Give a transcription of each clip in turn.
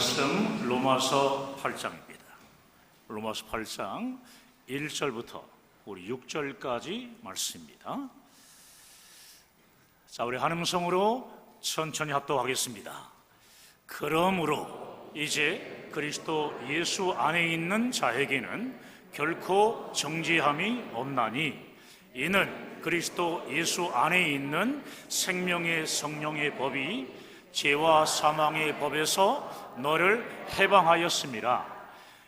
말씀 로마서 8장입니다. 로마서 8장 1절부터 우리 6절까지 말씀입니다. 자, 우리 한음성으로 천천히 합독하겠습니다. 그러므로 이제 그리스도 예수 안에 있는 자에게는 결코 정죄함이 없나니 이는 그리스도 예수 안에 있는 생명의 성령의 법이 죄와 사망의 법에서 너를 해방하였음이라.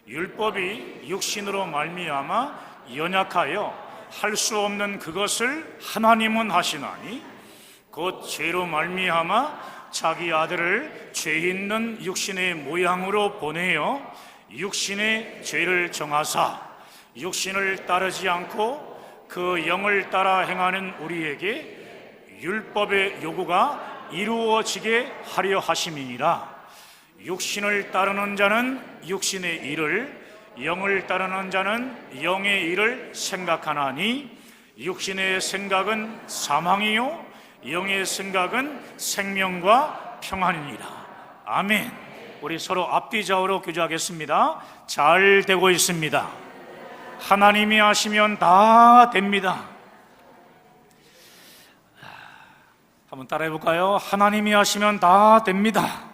율법이 육신으로 말미암아 연약하여 할 수 없는 그것을 하나님은 하시나니 곧 죄로 말미암아 자기 아들을 죄 있는 육신의 모양으로 보내어 육신의 죄를 정하사 육신을 따르지 않고 그 영을 따라 행하는 우리에게 율법의 요구가 이루어지게 하려 하심이니라. 육신을 따르는 자는 육신의 일을, 영을 따르는 자는 영의 일을 생각하나니 육신의 생각은 사망이요 영의 생각은 생명과 평안이니라. 아멘. 우리 서로 앞뒤 좌우로 교제하겠습니다. 잘 되고 있습니다. 하나님이 하시면 다 됩니다. 한번 따라해 볼까요? 하나님이 하시면 다 됩니다.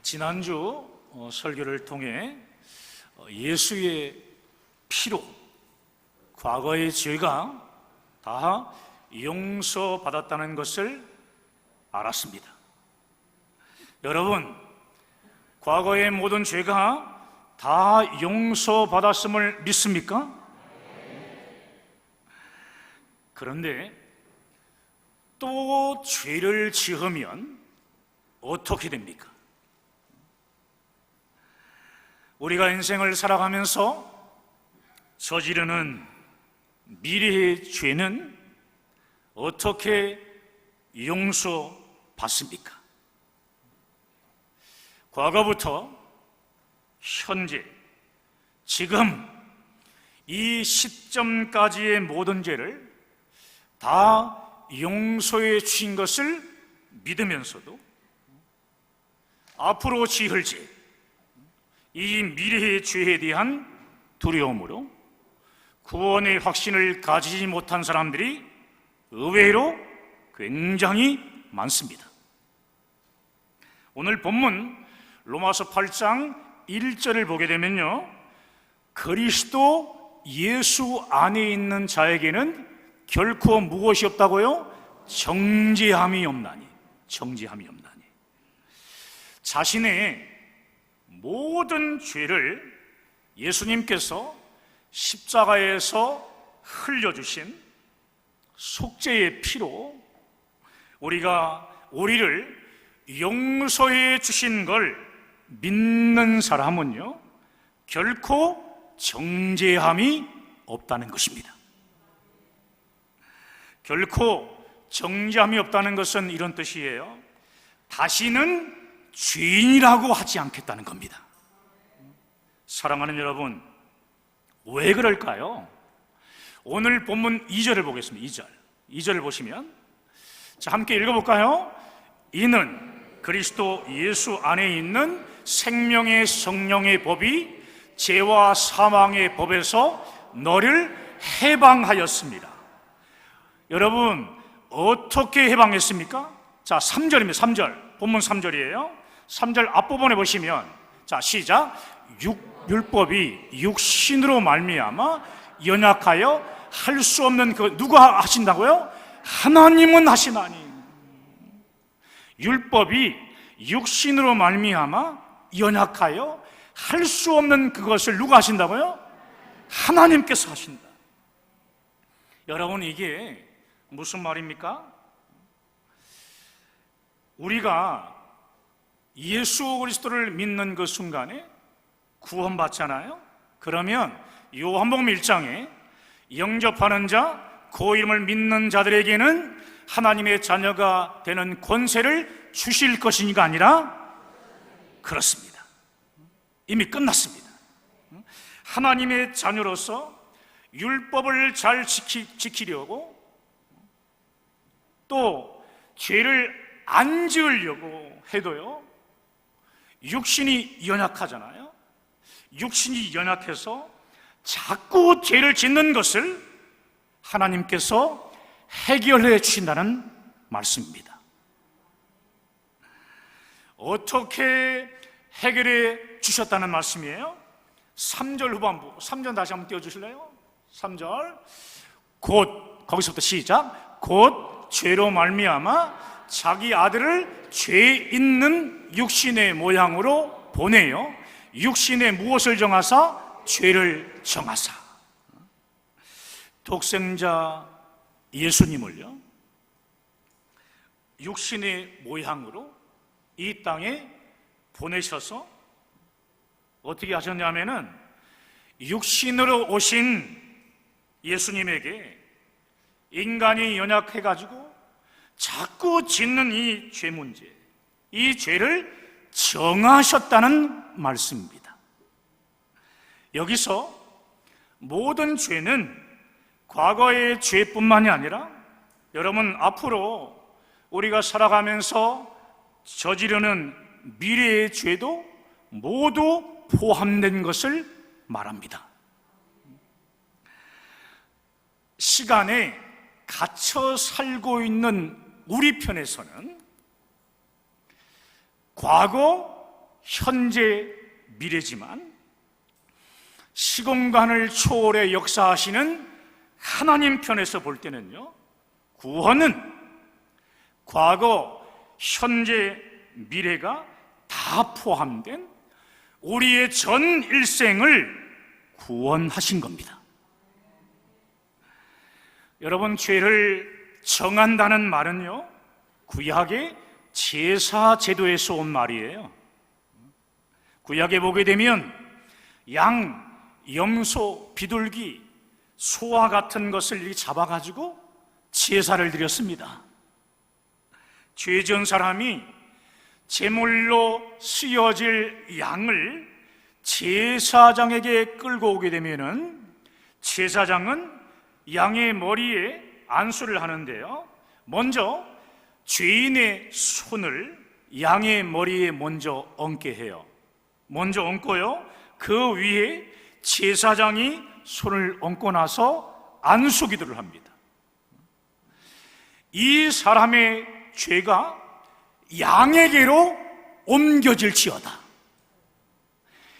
지난주 설교를 통해 예수의 피로 과거의 죄가 다 용서받았다는 것을 알았습니다. 여러분, 과거의 모든 죄가 다 용서받았음을 믿습니까? 그런데 또 죄를 지으면 어떻게 됩니까? 우리가 인생을 살아가면서 저지르는 미래의 죄는 어떻게 용서받습니까? 과거부터 현재, 지금 이 시점까지의 모든 죄를 다 용서해 주신 것을 믿으면서도 앞으로 지을 죄, 이 미래의 죄에 대한 두려움으로 구원의 확신을 가지지 못한 사람들이 의외로 굉장히 많습니다. 오늘 본문 로마서 8장 1절을 보게 되면요, 그리스도 예수 안에 있는 자에게는 결코 무엇이 없다고요? 정죄함이 없나니. 정죄함이 없나니. 자신의 모든 죄를 예수님께서 십자가에서 흘려주신 속죄의 피로 우리를 용서해 주신 걸 믿는 사람은요, 결코 정죄함이 없다는 것입니다. 결코 정죄함이 없다는 것은 이런 뜻이에요. 다시는 죄인이라고 하지 않겠다는 겁니다. 사랑하는 여러분, 왜 그럴까요? 오늘 본문 2절을 보겠습니다. 2절을 보시면, 자, 함께 읽어볼까요? 이는 그리스도 예수 안에 있는 생명의 성령의 법이 죄와 사망의 법에서 너를 해방하였습니다. 여러분, 어떻게 해방했습니까? 자, 3절입니다. 3절. 본문 3절이에요. 3절 앞부분에 보시면, 자, 시작. 율법이 육신으로 말미암아 연약하여 할 수 없는 그 누가 하신다고요? 하나님은 하시나니. 율법이 육신으로 말미암아 연약하여 할 수 없는 그것을 누가 하신다고요? 하나님께서 하신다. 여러분, 이게 무슨 말입니까? 우리가 예수 그리스도를 믿는 그 순간에 구원받잖아요. 그러면 요한복음 1장에 영접하는 자, 그 이름을 믿는 자들에게는 하나님의 자녀가 되는 권세를 주실 것이니가 아니라 그렇습니다. 이미 끝났습니다. 하나님의 자녀로서 율법을 잘 지키려고 또 죄를 안 지으려고 해도요, 육신이 연약하잖아요. 육신이 연약해서 자꾸 죄를 짓는 것을 하나님께서 해결해 주신다는 말씀입니다. 어떻게 해결해 주셨다는 말씀이에요? 3절 후반부, 3절 다시 한번 띄워주실래요? 3절, 곧, 거기서부터 시작. 곧 죄로 말미암아 자기 아들을 죄 있는 육신의 모양으로 보내요 육신의 무엇을 정하사? 죄를 정하사. 독생자 예수님을요, 육신의 모양으로 이 땅에 보내셔서 어떻게 하셨냐면은, 육신으로 오신 예수님에게 인간이 연약해가지고 자꾸 짓는 이 죄 문제, 이 죄를 정하셨다는 말씀입니다. 여기서 모든 죄는 과거의 죄뿐만이 아니라 여러분 앞으로 우리가 살아가면서 저지르는 미래의 죄도 모두 포함된 것을 말합니다. 시간에 갇혀 살고 있는 우리 편에서는 과거, 현재, 미래지만 시공간을 초월해 역사하시는 하나님 편에서 볼 때는요, 구원은 과거, 현재, 미래가 다 포함된 우리의 전 일생을 구원하신 겁니다. 여러분, 죄를 정한다는 말은요, 구약의 제사 제도에서 온 말이에요. 구약에 보게 되면 양, 염소, 비둘기, 소와 같은 것을 잡아가지고 제사를 드렸습니다. 죄 지은 사람이 제물로 쓰여질 양을 제사장에게 끌고 오게 되면은 제사장은 양의 머리에 안수를 하는데요, 먼저 죄인의 손을 양의 머리에 먼저 얹게 해요. 먼저 얹고요, 그 위에 제사장이 손을 얹고 나서 안수 기도를 합니다. 이 사람의 죄가 양에게로 옮겨질지어다.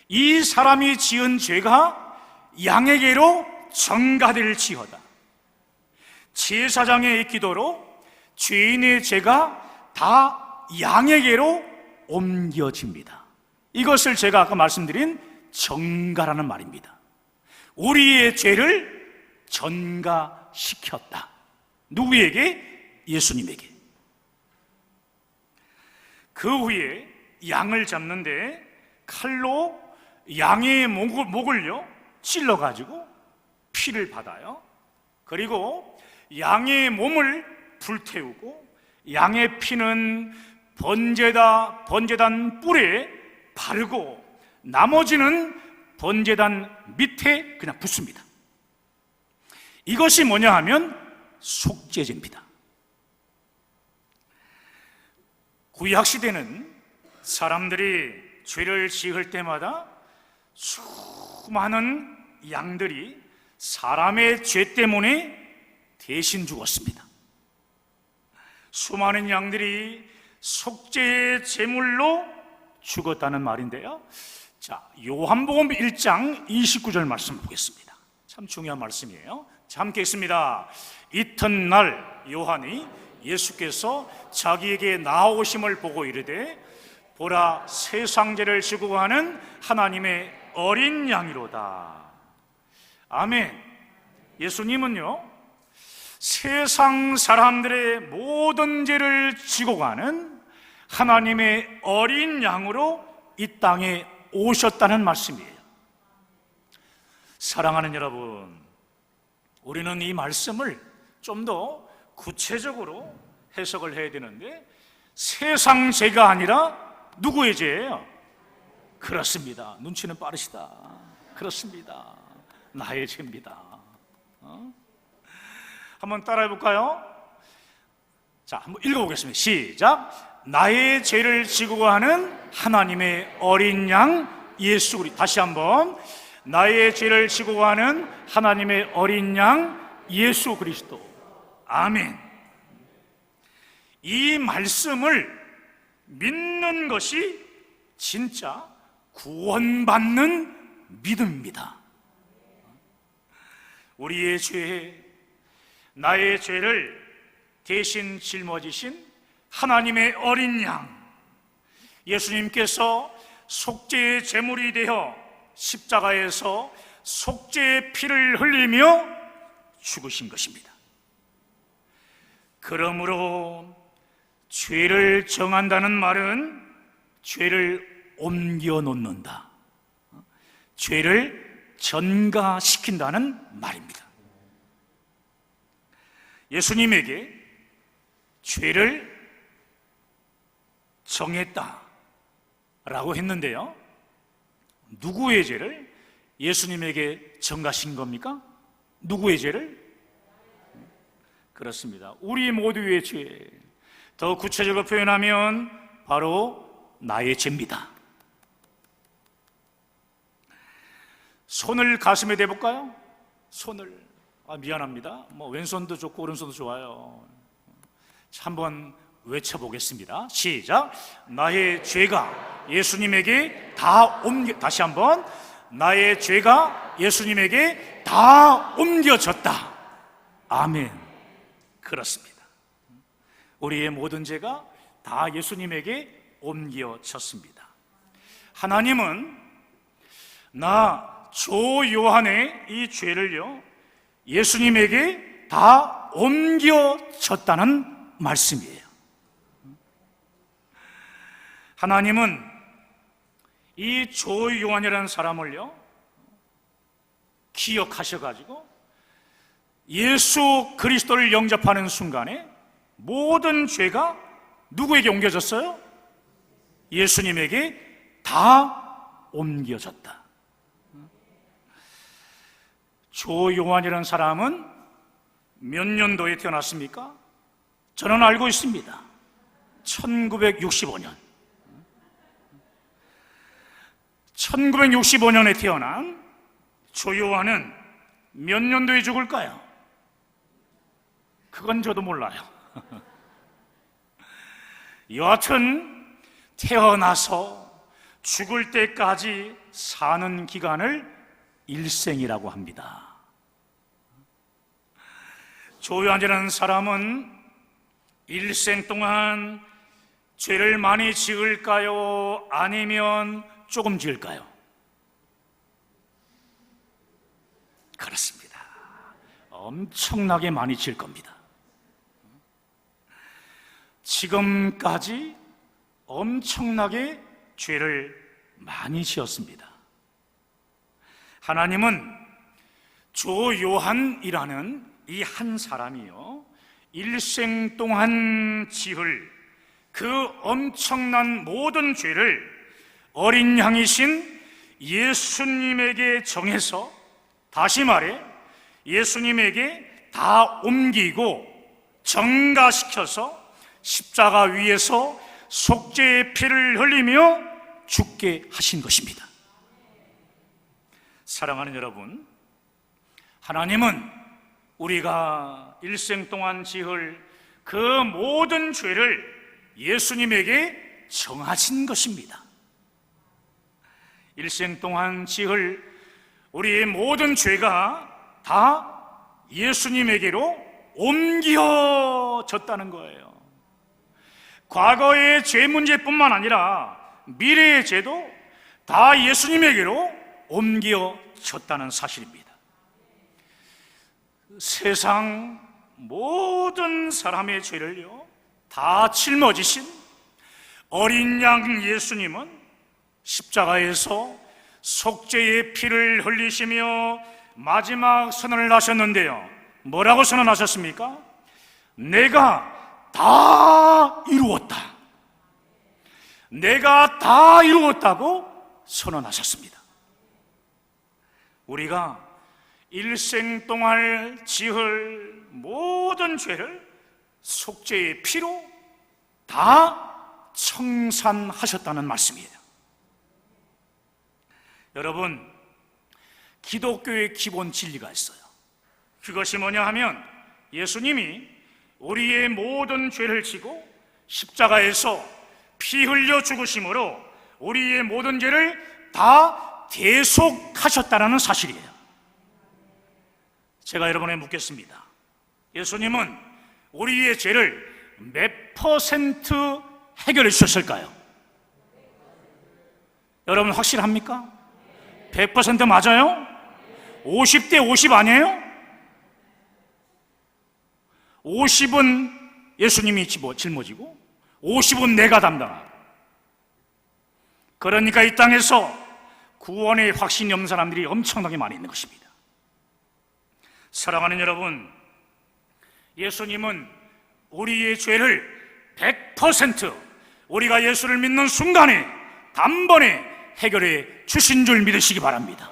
이 사람이 지은 죄가 양에게로 전가될지어다. 제사장의 기도로 죄인의 죄가 다 양에게로 옮겨집니다. 이것을 제가 아까 말씀드린 전가라는 말입니다. 우리의 죄를 전가시켰다. 누구에게? 예수님에게. 그 후에 양을 잡는데 칼로 양의 목을요 찔러가지고 피를 받아요. 그리고 양의 몸을 불태우고 양의 피는 번제단 뿔에 바르고 나머지는 번제단 밑에 그냥 붓습니다. 이것이 뭐냐 하면 속죄제입니다. 구약시대는 사람들이 죄를 지을 때마다 수많은 양들이 사람의 죄 때문에 대신 죽었습니다. 수많은 양들이 속죄의 제물로 죽었다는 말인데요, 자, 요한복음 1장 29절 말씀 보겠습니다. 참 중요한 말씀이에요. 자, 함께 읽습니다. 이튿날 요한이 예수께서 자기에게 나오심을 보고 이르되 보라, 세상죄를 지고 가는 하나님의 어린 양이로다. 아멘. 예수님은요, 세상 사람들의 모든 죄를 지고 가는 하나님의 어린 양으로 이 땅에 오셨다는 말씀이에요. 사랑하는 여러분, 우리는 이 말씀을 좀 더 구체적으로 해석을 해야 되는데, 세상 죄가 아니라 누구의 죄예요? 그렇습니다. 눈치는 빠르시다. 그렇습니다. 나의 죄입니다. 한번 따라해 볼까요? 자, 한번 읽어보겠습니다. 시작. 나의 죄를 지고 가는 하나님의 어린 양 예수 그리스도. 다시 한번, 나의 죄를 지고 가는 하나님의 어린 양 예수 그리스도. 아멘. 이 말씀을 믿는 것이 진짜 구원받는 믿음입니다. 우리의 죄, 나의 죄를 대신 짊어지신 하나님의 어린 양 예수님께서 속죄의 제물이 되어 십자가에서 속죄의 피를 흘리며 죽으신 것입니다. 그러므로 죄를 정한다는 말은 죄를 옮겨 놓는다, 죄를 전가시킨다는 말입니다. 예수님에게 죄를 정했다라고 했는데요, 누구의 죄를 예수님에게 전가신 겁니까? 누구의 죄를? 그렇습니다. 우리 모두의 죄. 더 구체적으로 표현하면 바로 나의 죄입니다. 손을 가슴에 대볼까요? 손을. 미안합니다. 왼손도 좋고 오른손도 좋아요. 한번 외쳐보겠습니다. 시작. 나의 죄가 예수님에게 다 다시 한번. 나의 죄가 예수님에게 다 옮겨졌다. 아멘. 그렇습니다. 우리의 모든 죄가 다 예수님에게 옮겨졌습니다. 하나님은 나 조요한의 이 죄를요, 예수님에게 다 옮겨졌다는 말씀이에요. 하나님은 이 조요한이라는 사람을요, 기억하셔가지고 예수 그리스도를 영접하는 순간에 모든 죄가 누구에게 옮겨졌어요? 예수님에게 다 옮겨졌다. 조요한이라는 사람은 몇 년도에 태어났습니까? 저는 알고 있습니다. 1965년. 1965년에 태어난 조요한은 몇 년도에 죽을까요? 그건 저도 몰라요. 여하튼 태어나서 죽을 때까지 사는 기간을 일생이라고 합니다. 조요한이라는 사람은 일생 동안 죄를 많이 지을까요? 아니면 조금 지을까요? 그렇습니다. 엄청나게 많이 지을 겁니다. 지금까지 엄청나게 죄를 많이 지었습니다. 하나님은 조요한이라는 이 한 사람이요, 일생 동안 지을 그 엄청난 모든 죄를 어린 양이신 예수님에게 정해서, 다시 말해 예수님에게 다 옮기고 전가시켜서 십자가 위에서 속죄의 피를 흘리며 죽게 하신 것입니다. 사랑하는 여러분, 하나님은 우리가 일생 동안 지을 그 모든 죄를 예수님에게 정하신 것입니다. 일생 동안 지을 우리의 모든 죄가 다 예수님에게로 옮겨졌다는 거예요. 과거의 죄 문제뿐만 아니라 미래의 죄도 다 예수님에게로 옮겨졌다는 사실입니다. 세상 모든 사람의 죄를요 다 짊어지신 어린 양 예수님은 십자가에서 속죄의 피를 흘리시며 마지막 선언을 하셨는데요, 뭐라고 선언하셨습니까? 내가 다 이루었다. 내가 다 이루었다고 선언하셨습니다. 우리가 일생 동안 지을 모든 죄를 속죄의 피로 다 승산하셨다는 말씀이에요. 여러분, 기독교의 기본 진리가 있어요. 그것이 뭐냐 하면 예수님이 우리의 모든 죄를 지고 십자가에서 피 흘려 죽으심으로 우리의 모든 죄를 다 대속하셨다는 사실이에요. 제가 여러분에게 묻겠습니다. 예수님은 우리의 죄를 몇 퍼센트 해결해 주셨을까요? 여러분 확실합니까? 100% 맞아요? 50대 50 아니에요? 50은 예수님이 짊어지고 50은 내가 담당하고, 그러니까 이 땅에서 구원의 확신이 없는 사람들이 엄청나게 많이 있는 것입니다. 사랑하는 여러분, 예수님은 우리의 죄를 100% 우리가 예수를 믿는 순간에 단번에 해결해 주신 줄 믿으시기 바랍니다.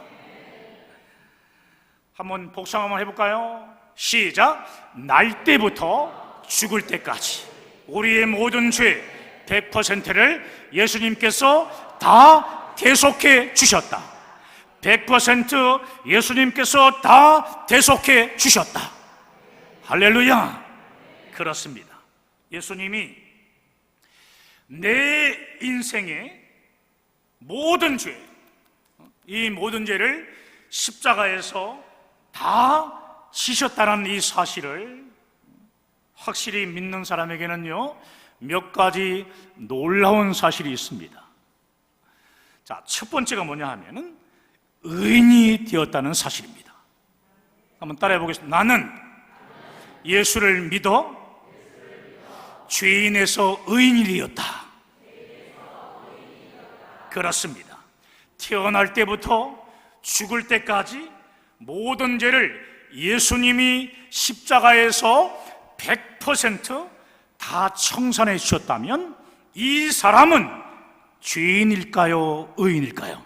한번 복唱한번 해볼까요? 시작! 날 때부터 죽을 때까지 우리의 모든 죄 100%를 예수님께서 다 대속해 주셨다. 100% 예수님께서 다 대속해 주셨다. 할렐루야! 그렇습니다. 예수님이 내 인생의 모든 죄, 이 모든 죄를 십자가에서 다 지셨다는 이 사실을 확실히 믿는 사람에게는요, 몇 가지 놀라운 사실이 있습니다. 자, 첫 번째가 뭐냐 하면은 의인이 되었다는 사실입니다. 한번 따라해 보겠습니다. 나는 예수를 믿어 죄인에서 의인이 되었다. 그렇습니다. 태어날 때부터 죽을 때까지 모든 죄를 예수님이 십자가에서 100%다 청산해 주셨다면 이 사람은 죄인일까요? 의인일까요?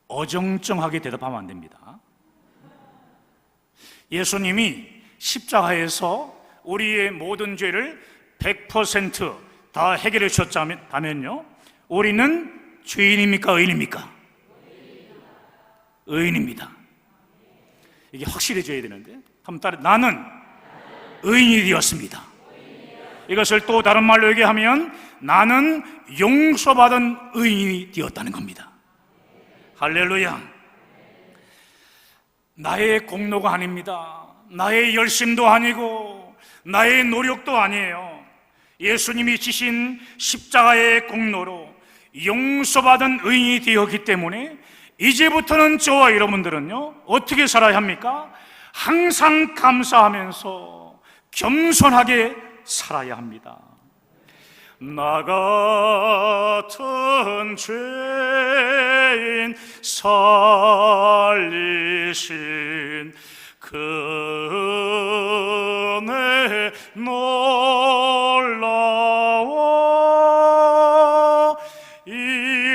어정쩡하게 대답하면 안 됩니다. 예수님이 십자가에서 우리의 모든 죄를 100%다 해결해 주셨다면요, 우리는 죄인입니까? 의인입니까? 의인입니다. 이게 확실해져야 되는데, 한번 따라, 나는 의인이 되었습니다. 이것을 또 다른 말로 얘기하면 나는 용서받은 의인이 되었다는 겁니다. 할렐루야. 나의 공로가 아닙니다. 나의 열심도 아니고 나의 노력도 아니에요. 예수님이 지신 십자가의 공로로 용서받은 의인이 되었기 때문에 이제부터는 저와 여러분들은요, 어떻게 살아야 합니까? 항상 감사하면서 겸손하게 살아야 합니다. 나 같은 죄인 살리신 그 은혜 놀라워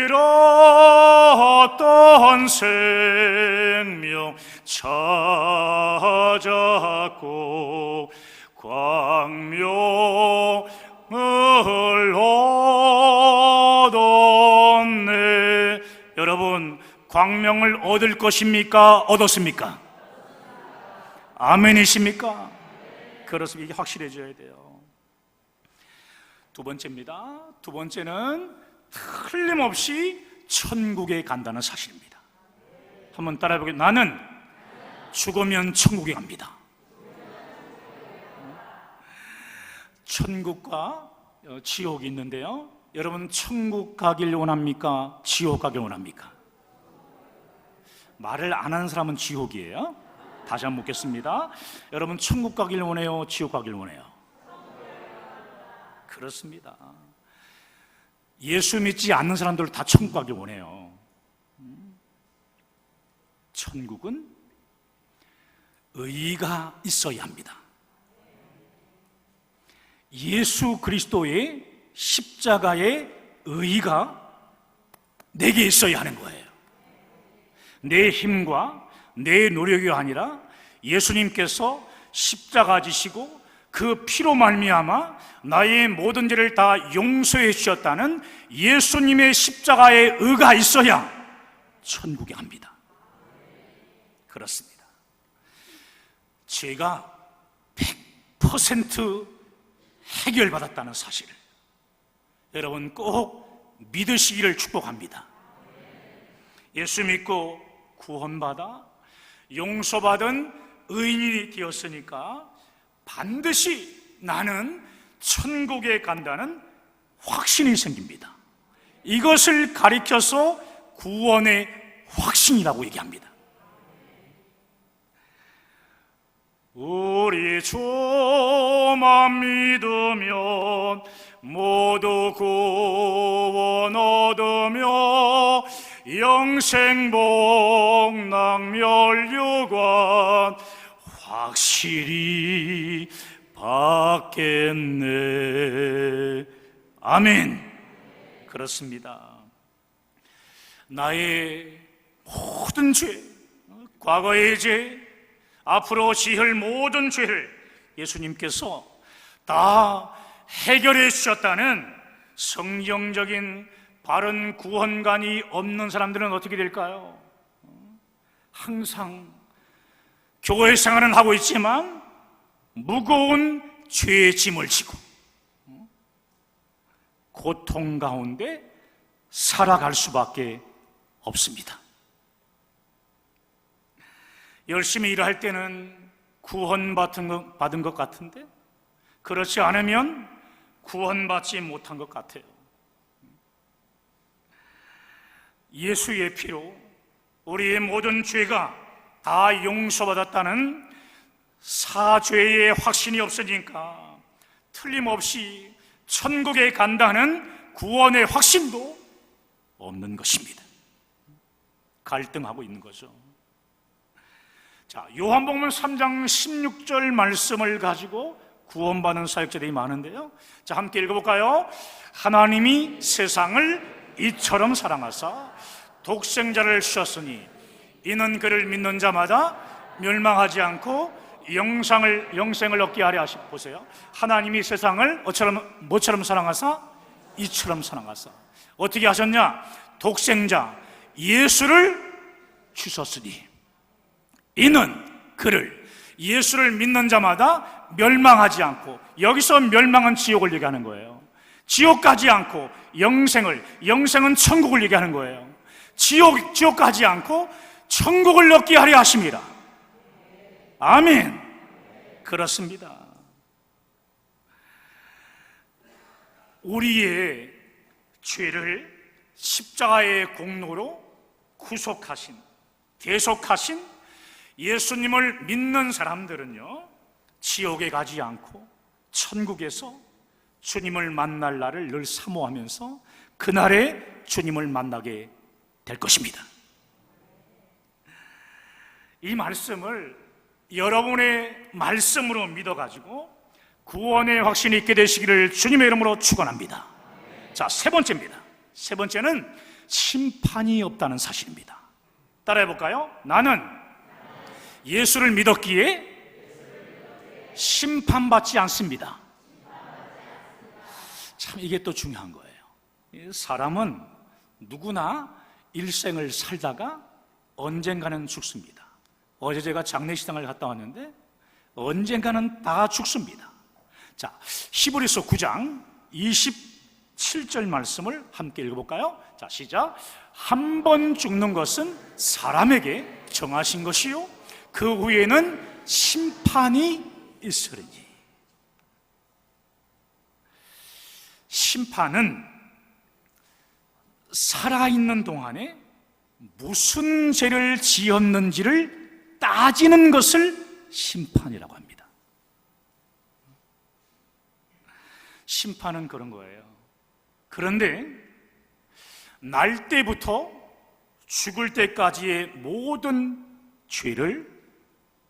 잃었던 생명 찾았고 광명을 얻었네. 여러분, 광명을 얻을 것입니까? 얻었습니까? 아멘이십니까? 그렇습니다. 이게 확실해져야 돼요. 두 번째입니다. 두 번째는 틀림없이 천국에 간다는 사실입니다. 한번 따라해 보겠습니다. 나는 죽으면 천국에 갑니다. 천국과 지옥이 있는데요, 여러분 천국 가길 원합니까? 지옥 가길 원합니까? 말을 안 하는 사람은 지옥이에요. 다시 한번 묻겠습니다. 여러분 천국 가길 원해요? 지옥 가길 원해요? 그렇습니다. 예수 믿지 않는 사람들 다 천국 가길 원해요. 천국은 의의가 있어야 합니다. 예수 그리스도의 십자가의 의의가 내게 있어야 하는 거예요. 내 힘과 내 노력이 아니라 예수님께서 십자가 지시고 그 그 피로 말미암아 나의 모든 죄를 다 용서해 주셨다는 예수님의 십자가의 의가 있어야 천국에 갑니다. 그렇습니다. 죄가 100% 해결받았다는 사실을 여러분 꼭 믿으시기를 축복합니다. 예수 믿고 구원받아 용서받은 의인이 되었으니까 반드시 나는 천국에 간다는 확신이 생깁니다. 이것을 가리켜서 구원의 확신이라고 얘기합니다. 우리 주만 믿으면 모두 구원 얻으며 영생 복락 멸류관 확실히 받겠네. 아멘. 그렇습니다. 나의 모든 죄, 과거의 죄, 앞으로 지을 모든 죄를 예수님께서 다 해결해 주셨다는 성경적인 바른 구원관이 없는 사람들은 어떻게 될까요? 항상 교회 생활은 하고 있지만 무거운 죄의 짐을 지고 고통 가운데 살아갈 수밖에 없습니다. 열심히 일할 때는 구원받은 것 같은데 그렇지 않으면 구원받지 못한 것 같아요. 예수의 피로 우리의 모든 죄가 다 용서받았다는 사죄의 확신이 없으니까 틀림없이 천국에 간다는 구원의 확신도 없는 것입니다. 갈등하고 있는 거죠. 자, 요한복음 3장 16절 말씀을 가지고 구원받는 사역자들이 많은데요. 자, 함께 읽어볼까요? 하나님이 세상을 이처럼 사랑하사 독생자를 주셨으니 이는 그를 믿는 자마다 멸망하지 않고 영생을 얻게 하려 하시. 보세요. 하나님이 세상을 뭐처럼 사랑하사? 이처럼 사랑하사. 어떻게 하셨냐? 독생자 예수를 주셨으니 이는 그를 예수를 믿는 자마다 멸망하지 않고, 여기서 멸망은 지옥을 얘기하는 거예요. 지옥 가지 않고 영생은 천국을 얘기하는 거예요. 지옥 가지 않고 천국을 얻게 하려 하십니다. 아멘. 그렇습니다. 우리의 죄를 십자가의 공로로 구속하신, 대속하신 예수님을 믿는 사람들은요, 지옥에 가지 않고 천국에서 주님을 만날 날을 늘 사모하면서 그날에 주님을 만나게 될 것입니다. 이 말씀을 여러분의 말씀으로 믿어가지고 구원의 확신이 있게 되시기를 주님의 이름으로 축원합니다. 자, 세 번째입니다. 세 번째는 심판이 없다는 사실입니다. 따라해 볼까요? 나는 예수를 믿었기에 심판받지 않습니다. 참 이게 또 중요한 거예요. 사람은 누구나 일생을 살다가 언젠가는 죽습니다. 어제 제가 장례식장을 갔다 왔는데 언젠가는 다 죽습니다. 자, 히브리서 9장 27절 말씀을 함께 읽어볼까요? 자, 시작. 한 번 죽는 것은 사람에게 정하신 것이요 그 후에는 심판이 있으리니. 심판은 살아있는 동안에 무슨 죄를 지었는지를 따지는 것을 심판이라고 합니다. 심판은 그런 거예요. 그런데 날 때부터 죽을 때까지의 모든 죄를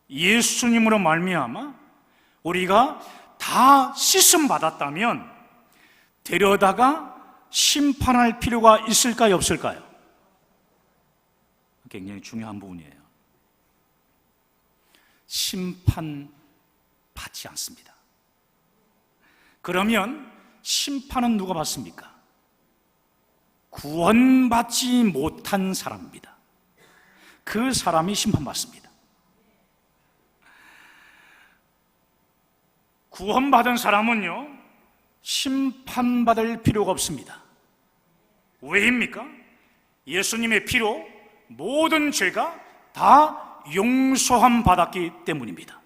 예수님으로 말미암아 우리가 다 씻음 받았다면 데려다가 심판할 필요가 있을까요, 없을까요? 굉장히 중요한 부분이에요. 심판받지 않습니다. 그러면 심판은 누가 받습니까? 구원받지 못한 사람입니다. 그 사람이 심판받습니다. 구원받은 사람은요, 심판받을 필요가 없습니다. 왜입니까? 예수님의 피로 모든 죄가 다 용서함 받았기 때문입니다.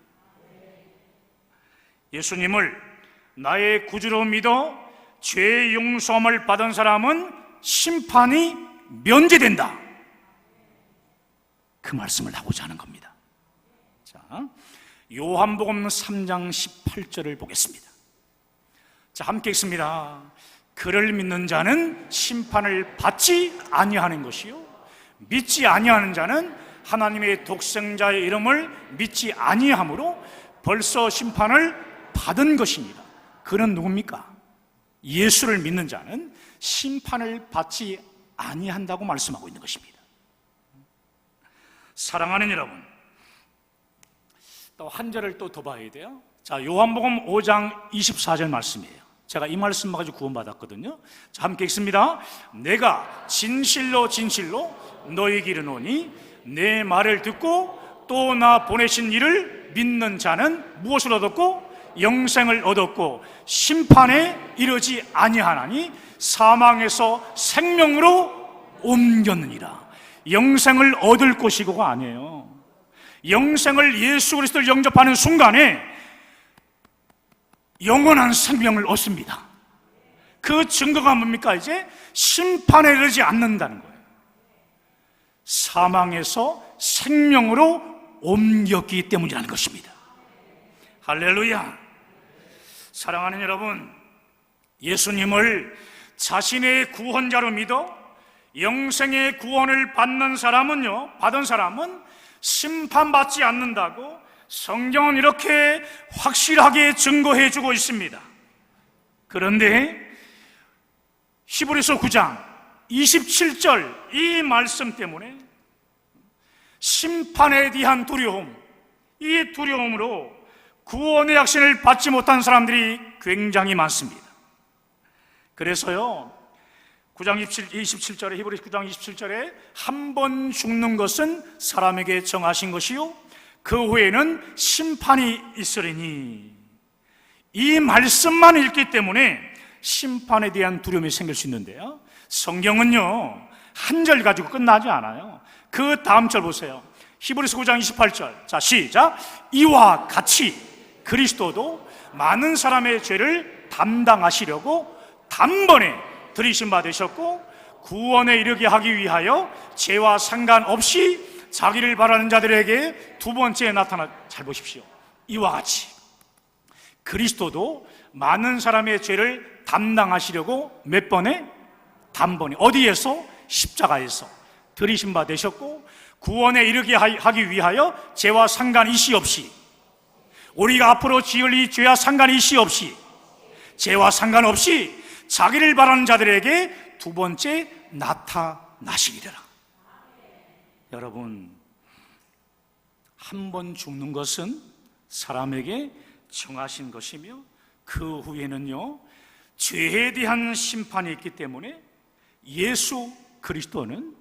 예수님을 나의 구주로 믿어 죄 용서함을 받은 사람은 심판이 면제된다, 그 말씀을 하고자 하는 겁니다. 자, 요한복음 3장 18절을 보겠습니다. 자, 함께 읽습니다. 그를 믿는 자는 심판을 받지 아니하는 것이요, 믿지 아니하는 자는 하나님의 독생자의 이름을 믿지 아니하므로 벌써 심판을 받은 것입니다. 그는 누굽니까? 예수를 믿는 자는 심판을 받지 아니한다고 말씀하고 있는 것입니다. 사랑하는 여러분, 또 한 절을 또 더 봐야 돼요. 자, 요한복음 5장 24절 말씀이에요. 제가 이 말씀 가지고 구원받았거든요. 자, 함께 읽습니다. 내가 진실로 진실로 너희에게 이르노니 내 말을 듣고 또 나 보내신 이를 믿는 자는 무엇을 얻었고 영생을 얻었고 심판에 이르지 아니하나니 사망에서 생명으로 옮겼느니라. 영생을 얻을 것이고가 아니에요. 영생을 예수 그리스도를 영접하는 순간에 영원한 생명을 얻습니다. 그 증거가 뭡니까? 이제 심판에 이르지 않는다는 거예요. 사망에서 생명으로 옮겼기 때문이라는 것입니다. 할렐루야. 사랑하는 여러분, 예수님을 자신의 구원자로 믿어 영생의 구원을 받는 받은 사람은 심판받지 않는다고 성경은 이렇게 확실하게 증거해 주고 있습니다. 그런데 히브리서 9장 27절 이 말씀 때문에 심판에 대한 두려움, 이 두려움으로 구원의 확신을 받지 못한 사람들이 굉장히 많습니다. 그래서요, 9장 27절에 히브리서 9장 27절에 한 번 죽는 것은 사람에게 정하신 것이요 그 후에는 심판이 있으리니, 이 말씀만 읽기 때문에 심판에 대한 두려움이 생길 수 있는데요, 성경은요 한 절 가지고 끝나지 않아요. 그 다음 절 보세요. 히브리서 9장 28절. 자, 시작. 이와 같이 그리스도도 많은 사람의 죄를 담당하시려고 단번에 들이신 바 되셨고 구원에 이르게 하기 위하여 죄와 상관없이 자기를 바라는 자들에게 두 번째 잘 보십시오. 이와 같이 그리스도도 많은 사람의 죄를 담당하시려고 몇 번에? 단번에. 어디에서? 십자가에서 들이신 바 되셨고 구원에 이르게 하기 위하여 죄와 상관이시 없이, 우리가 앞으로 지을 이 죄와 상관이시 없이, 죄와 상관없이 자기를 바라는 자들에게 두 번째 나타나시리라. 여러분, 한 번 죽는 것은 사람에게 정하신 것이며 그 후에는요 죄에 대한 심판이 있기 때문에 예수 그리스도는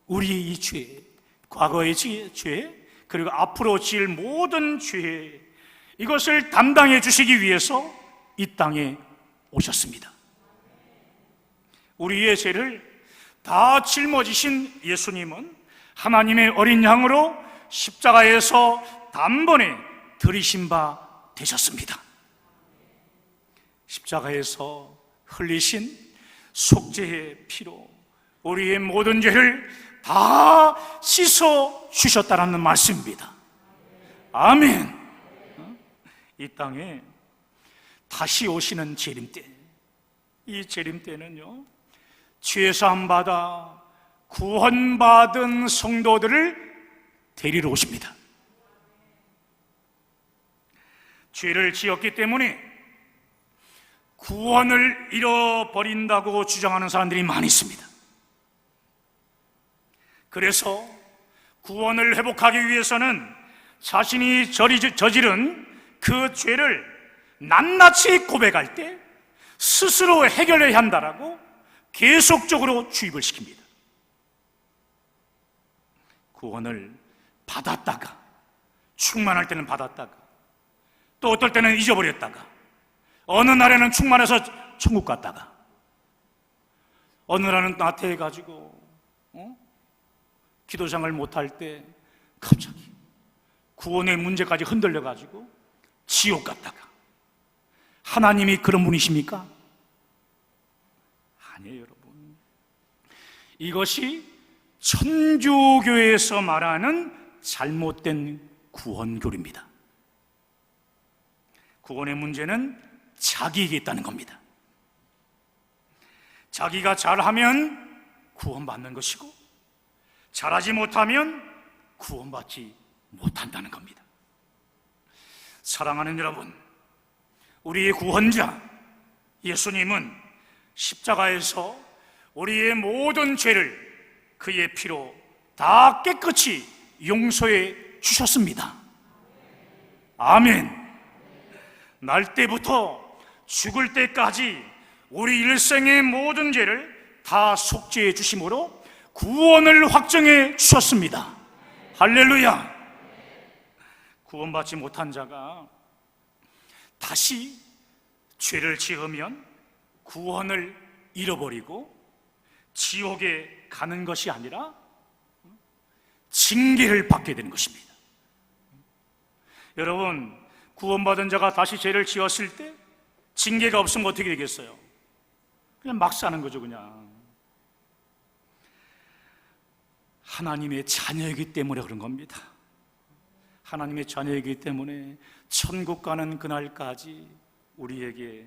우리의 이 죄, 과거의 죄, 그리고 앞으로 지을 모든 죄, 이것을 담당해 주시기 위해서 이 땅에 오셨습니다. 우리의 죄를 다 짊어지신 예수님은 하나님의 어린 양으로 십자가에서 단번에 들이신 바 되셨습니다. 십자가에서 흘리신 속죄의 피로 우리의 모든 죄를 다 씻어 주셨다는 말씀입니다. 아멘. 이 땅에 다시 오시는 재림때, 이 재림때는요 죄사함 받아 구원받은 성도들을 데리러 오십니다. 죄를 지었기 때문에 구원을 잃어버린다고 주장하는 사람들이 많이 있습니다. 그래서 구원을 회복하기 위해서는 자신이 저지른 그 죄를 낱낱이 고백할 때 스스로 해결해야 한다라고 계속적으로 주입을 시킵니다. 구원을 받았다가, 충만할 때는 받았다가, 또 어떨 때는 잊어버렸다가, 어느 날에는 충만해서 천국 갔다가, 어느 날은 나태해가지고 기도생활을 못할 때 갑자기 구원의 문제까지 흔들려가지고 지옥 갔다가. 하나님이 그런 분이십니까? 아니에요, 여러분. 이것이 천주교에서 말하는 잘못된 구원교리입니다. 구원의 문제는 자기에게 있다는 겁니다. 자기가 잘하면 구원받는 것이고, 잘하지 못하면 구원받지 못한다는 겁니다. 사랑하는 여러분, 우리의 구원자 예수님은 십자가에서 우리의 모든 죄를 그의 피로 다 깨끗이 용서해 주셨습니다. 아멘. 날 때부터 죽을 때까지 우리 일생의 모든 죄를 다 속죄해 주심으로 구원을 확정해 주셨습니다. 할렐루야. 구원받지 못한 자가 다시 죄를 지으면 구원을 잃어버리고 지옥에 가는 것이 아니라 징계를 받게 되는 것입니다. 여러분, 구원받은 자가 다시 죄를 지었을 때 징계가 없으면 어떻게 되겠어요? 그냥 막 사는 거죠. 그냥 하나님의 자녀이기 때문에 그런 겁니다. 하나님의 자녀이기 때문에 천국 가는 그날까지 우리에게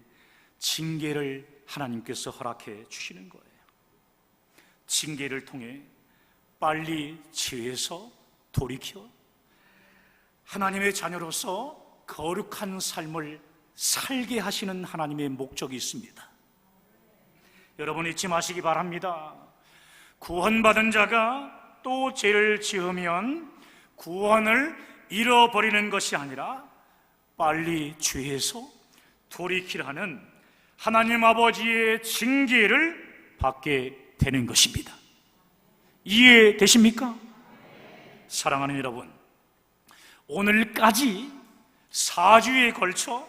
징계를 하나님께서 허락해 주시는 거예요. 징계를 통해 빨리 죄에서 돌이켜 하나님의 자녀로서 거룩한 삶을 살게 하시는 하나님의 목적이 있습니다. 여러분, 잊지 마시기 바랍니다. 구원받은 자가 또 죄를 지으면 구원을 잃어버리는 것이 아니라 빨리 죄에서 돌이키라는 하나님 아버지의 징계를 받게 되는 것입니다. 이해되십니까? 사랑하는 여러분, 오늘까지 4주에 걸쳐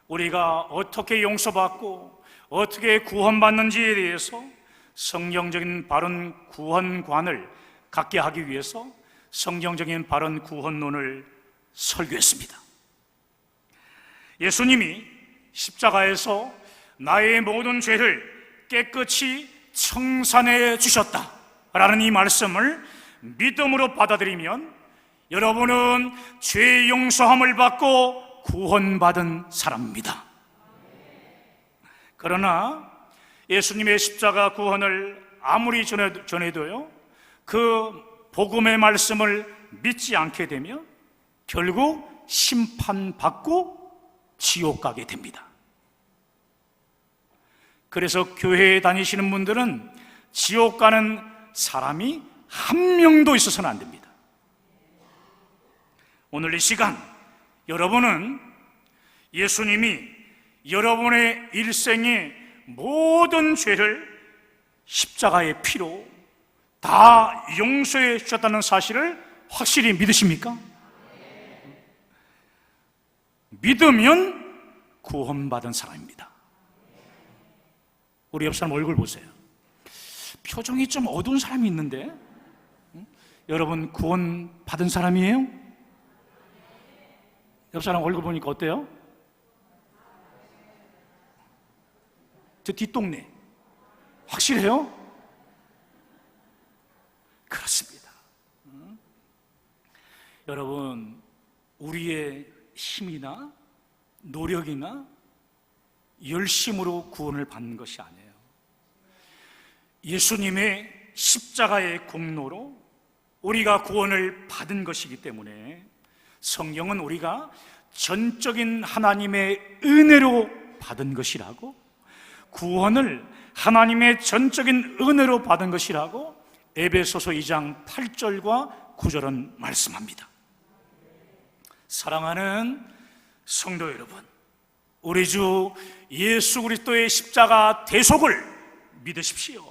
우리가 어떻게 용서받고 어떻게 구원받는지에 대해서 성경적인 바른 구원관을 갖게 하기 위해서 성경적인 바른 구원론을 설교했습니다. 예수님이 십자가에서 나의 모든 죄를 깨끗이 청산해 주셨다라는 이 말씀을 믿음으로 받아들이면 여러분은 죄 용서함을 받고 구원받은 사람입니다. 그러나 예수님의 십자가 구원을 아무리 전해도요, 그 복음의 말씀을 믿지 않게 되면 결국 심판받고 지옥 가게 됩니다. 그래서 교회에 다니시는 분들은 지옥 가는 사람이 한 명도 있어서는 안 됩니다. 오늘 이 시간 여러분은 예수님이 여러분의 일생의 모든 죄를 십자가의 피로 다 용서해 주셨다는 사실을 확실히 믿으십니까? 믿으면 구원받은 사람입니다. 우리 옆 사람 얼굴 보세요. 표정이 좀 어두운 사람이 있는데, 여러분 구원받은 사람이에요? 옆 사람 얼굴 보니까 어때요? 저 뒷동네 확실해요? 그렇습니다. 여러분, 우리의 힘이나 노력이나 열심으로 구원을 받는 것이 아니에요. 예수님의 십자가의 공로로 우리가 구원을 받은 것이기 때문에 성경은 우리가 전적인 하나님의 은혜로 받은 것이라고, 구원을 하나님의 전적인 은혜로 받은 것이라고 에베소서 2장 8절과 9절은 말씀합니다. 사랑하는 성도 여러분, 우리 주 예수 그리스도의 십자가 대속을 믿으십시오.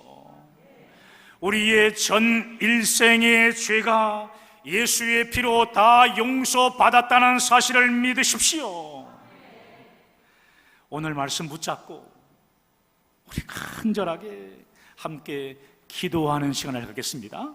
우리의 전 일생의 죄가 예수의 피로 다 용서받았다는 사실을 믿으십시오. 오늘 말씀 붙잡고 우리 간절하게 함께 기도하는 시간을 갖겠습니다.